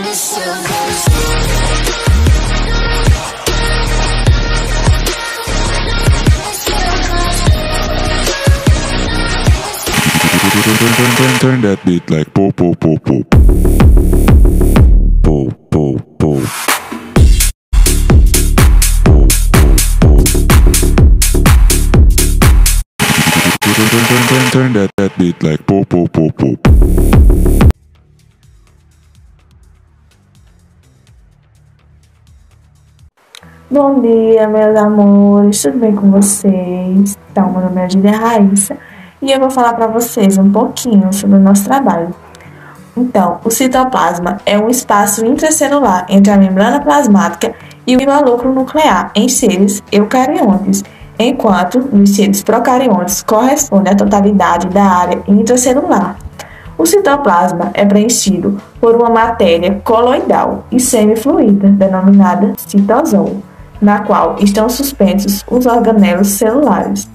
Turn that beat like po po po po po po po. Turn that beat like po po po po. Bom dia, meus amores, tudo bem com vocês? Então, meu nome é Julia Raíssa e eu vou falar para vocês um pouquinho sobre o nosso trabalho. Então, o citoplasma é um espaço intracelular entre a membrana plasmática e o involucro nuclear em seres eucariontes, enquanto nos seres procariontes corresponde à totalidade da área intracelular. O citoplasma é preenchido por uma matéria coloidal e semifluida, denominada citosol, na qual estão suspensos os organelos celulares.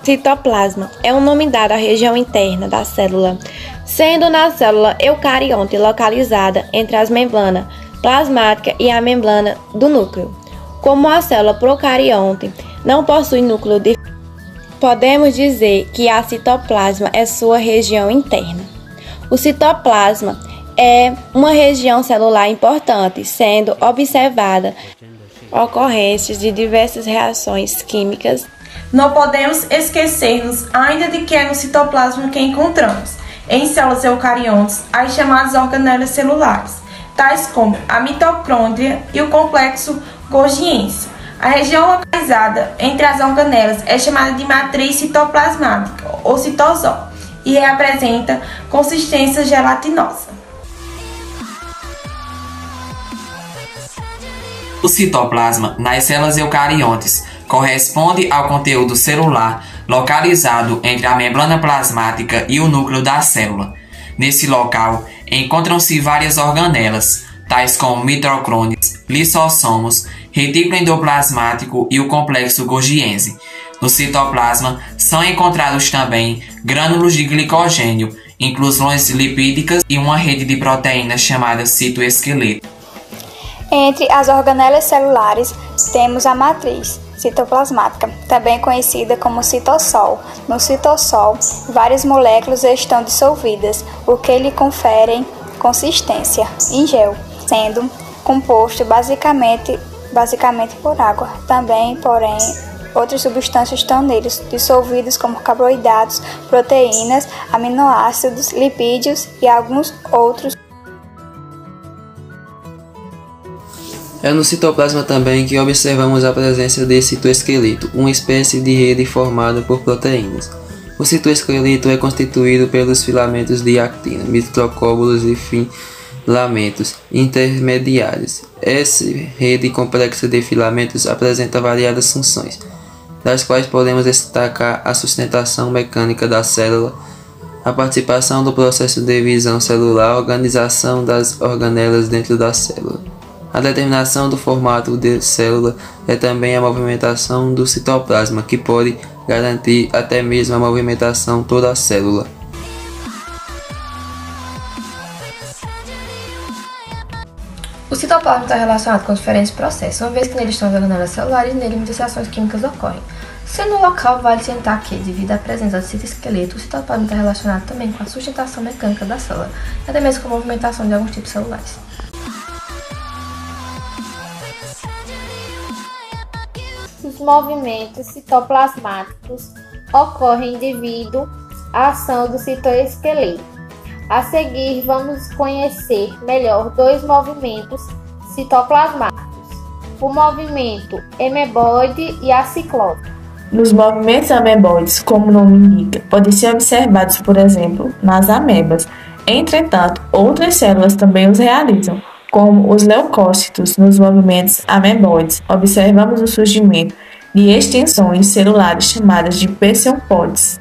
Citoplasma é o nome dado à região interna da célula, sendo na célula eucarionte localizada entre as membranas plasmática e a membrana do núcleo. Como a célula procarionte não possui núcleo definido, podemos dizer que a citoplasma é sua região interna. O citoplasma é uma região celular importante, sendo observada ocorrências de diversas reações químicas. Não podemos esquecer-nos ainda de que é no citoplasma que encontramos, em células eucariontes, as chamadas organelas celulares, tais como a mitocôndria e o complexo golgiense. A região localizada entre as organelas é chamada de matriz citoplasmática, ou citosol, e apresenta consistência gelatinosa. O citoplasma nas células eucariontes corresponde ao conteúdo celular localizado entre a membrana plasmática e o núcleo da célula. Nesse local encontram-se várias organelas, tais como mitocôndrias, lisossomos, retículo endoplasmático e o complexo golgiense. No citoplasma são encontrados também grânulos de glicogênio, inclusões lipídicas e uma rede de proteínas chamada citoesqueleto. Entre as organelas celulares temos a matriz citoplasmática, também conhecida como citossol. No citossol, várias moléculas estão dissolvidas, o que lhe confere consistência em gel, sendo composto basicamente por água. Também, porém, outras substâncias estão neles, dissolvidas como carboidratos, proteínas, aminoácidos, lipídios e alguns outros. É no citoplasma também que observamos a presença de citoesqueleto, uma espécie de rede formada por proteínas. O citoesqueleto é constituído pelos filamentos de actina, microtúbulos e filamentos intermediários. Essa rede complexa de filamentos apresenta variadas funções, das quais podemos destacar a sustentação mecânica da célula, a participação do processo de divisão celular, a organização das organelas dentro da célula. A determinação do formato de célula é também a movimentação do citoplasma, que pode garantir até mesmo a movimentação toda a célula. O citoplasma está relacionado com diferentes processos, uma vez que nele estão as organelas celulares e nele muitas reações químicas ocorrem. Sendo no local, vale salientar que, devido à presença do citoesqueleto, o citoplasma está relacionado também com a sustentação mecânica da célula, e até mesmo com a movimentação de alguns tipos celulares. Os movimentos citoplasmáticos ocorrem devido à ação do citoesqueleto. A seguir, vamos conhecer melhor dois movimentos citoplasmáticos: o movimento ameboide e a ciclose. Nos movimentos ameboides, como o nome indica, podem ser observados, por exemplo, nas amebas. Entretanto, outras células também os realizam, como os leucócitos. Nos movimentos ameboides, observamos o surgimento de extensões celulares chamadas de pseudópodes,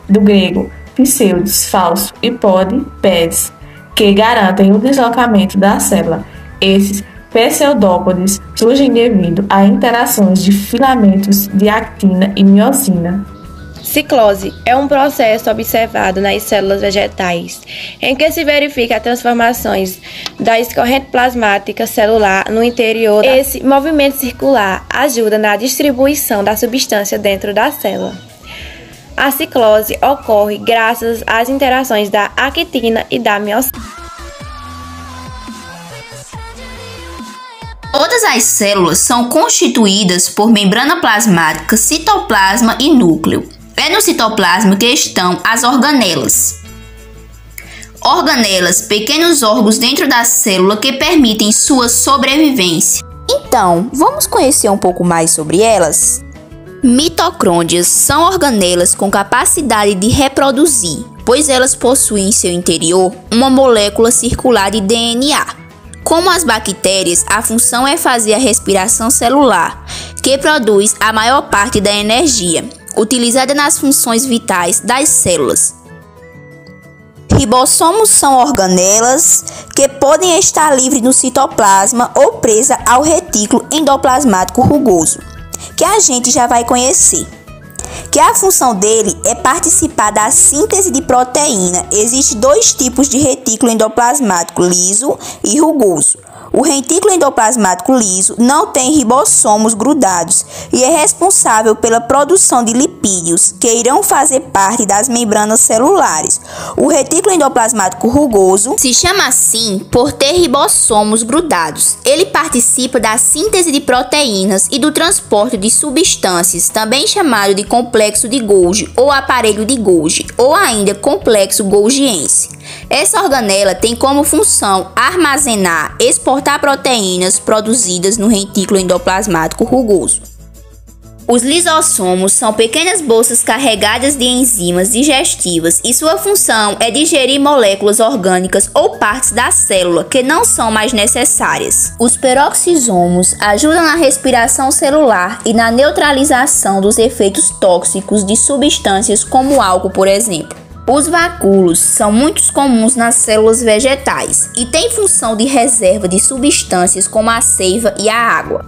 do grego pseudos, falso, e pode, pés, que garantem o deslocamento da célula. Esses pseudópodes surgem devido a interações de filamentos de actina e miosina. Ciclose é um processo observado nas células vegetais, em que se verifica as transformações da corrente plasmática celular no interior. Esse movimento circular ajuda na distribuição da substância dentro da célula. A ciclose ocorre graças às interações da actina e da miosina. Todas as células são constituídas por membrana plasmática, citoplasma e núcleo. É no citoplasma que estão as organelas. Organelas, pequenos órgãos dentro da célula que permitem sua sobrevivência. Então, vamos conhecer um pouco mais sobre elas? Mitocôndrias são organelas com capacidade de reproduzir, pois elas possuem em seu interior uma molécula circular de DNA. Como as bactérias, a função é fazer a respiração celular, que produz a maior parte da energia, utilizada nas funções vitais das células. Ribossomos são organelas que podem estar livres no citoplasma ou presa ao retículo endoplasmático rugoso, que a gente já vai conhecer. Que a função dele é participar da síntese de proteína. Existem dois tipos de retículo endoplasmático, liso e rugoso. O retículo endoplasmático liso não tem ribossomos grudados e é responsável pela produção de lipídios, que irão fazer parte das membranas celulares. O retículo endoplasmático rugoso se chama assim por ter ribossomos grudados. Ele participa da síntese de proteínas e do transporte de substâncias, também chamado de complexo de Golgi ou aparelho de Golgi, ou ainda complexo golgiense. Essa organela tem como função armazenar, exportar proteínas produzidas no retículo endoplasmático rugoso. Os lisossomos são pequenas bolsas carregadas de enzimas digestivas e sua função é digerir moléculas orgânicas ou partes da célula que não são mais necessárias. Os peroxisomos ajudam na respiração celular e na neutralização dos efeitos tóxicos de substâncias como álcool, por exemplo. Os vacúolos são muito comuns nas células vegetais e têm função de reserva de substâncias como a seiva e a água.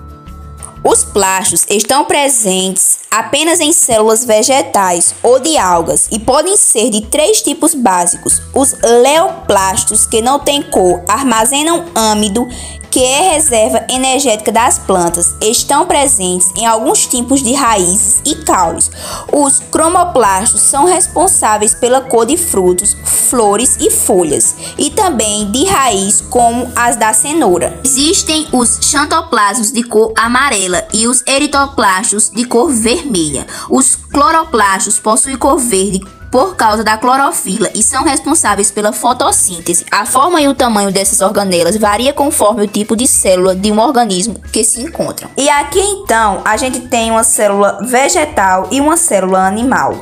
Os plastos estão presentes apenas em células vegetais ou de algas e podem ser de três tipos básicos. Os leoplastos, que não têm cor, armazenam âmido, que é reserva energética das plantas, estão presentes em alguns tipos de raízes e caules. Os cromoplastos são responsáveis pela cor de frutos, flores e folhas, e também de raiz, como as da cenoura. Existem os xantoplasmas de cor amarela e os eritoplastos de cor vermelha. Os cloroplastos possuem cor verde por causa da clorofila e são responsáveis pela fotossíntese. A forma e o tamanho dessas organelas varia conforme o tipo de célula de um organismo que se encontram. E aqui então a gente tem uma célula vegetal e uma célula animal.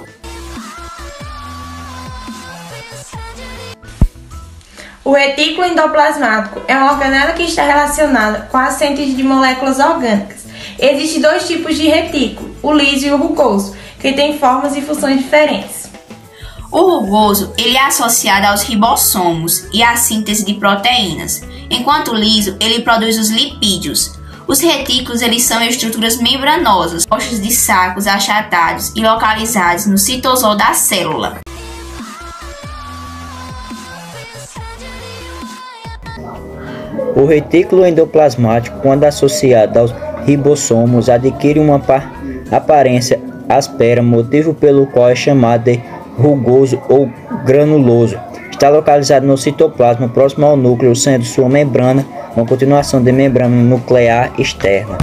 O retículo endoplasmático é uma organela que está relacionada com a síntese de moléculas orgânicas. Existem dois tipos de retículo, o liso e o rugoso, que têm formas e funções diferentes. O rugoso ele é associado aos ribossomos e à síntese de proteínas, enquanto o liso ele produz os lipídios. Os retículos eles são estruturas membranosas, compostas de sacos achatados e localizados no citosol da célula. O retículo endoplasmático, quando associado aos ribossomos, adquire uma aparência áspera, motivo pelo qual é chamado de rugoso ou granuloso. Está localizado no citoplasma, próximo ao núcleo, sendo sua membrana uma continuação de membrana nuclear externa.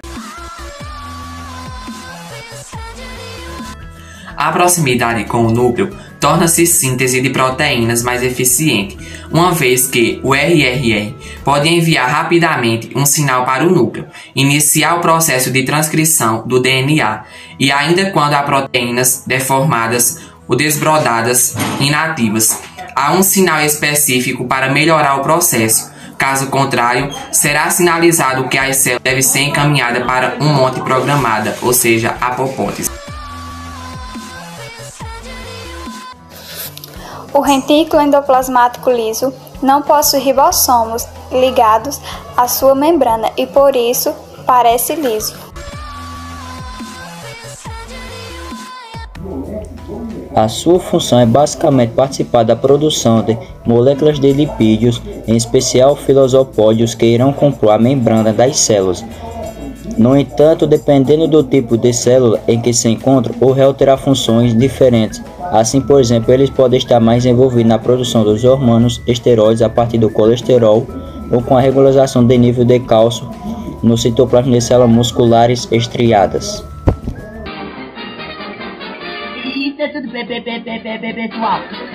A proximidade com o núcleo torna-se síntese de proteínas mais eficiente, uma vez que o RRR pode enviar rapidamente um sinal para o núcleo, iniciar o processo de transcrição do DNA e ainda quando há proteínas deformadas ou desbrodadas inativas, há um sinal específico para melhorar o processo. Caso contrário, será sinalizado que a célula deve ser encaminhada para um monte programada, ou seja, apoptose. O retículo endoplasmático liso não possui ribossomos ligados à sua membrana e por isso parece liso. A sua função é basicamente participar da produção de moléculas de lipídios, em especial filosopódios, que irão compor a membrana das células. No entanto, dependendo do tipo de célula em que se encontra, o réu terá funções diferentes. Assim, por exemplo, eles podem estar mais envolvidos na produção dos hormônios esteroides a partir do colesterol ou com a regularização de nível de cálcio no citoplasma de células musculares estriadas. Isso é tudo, pessoal.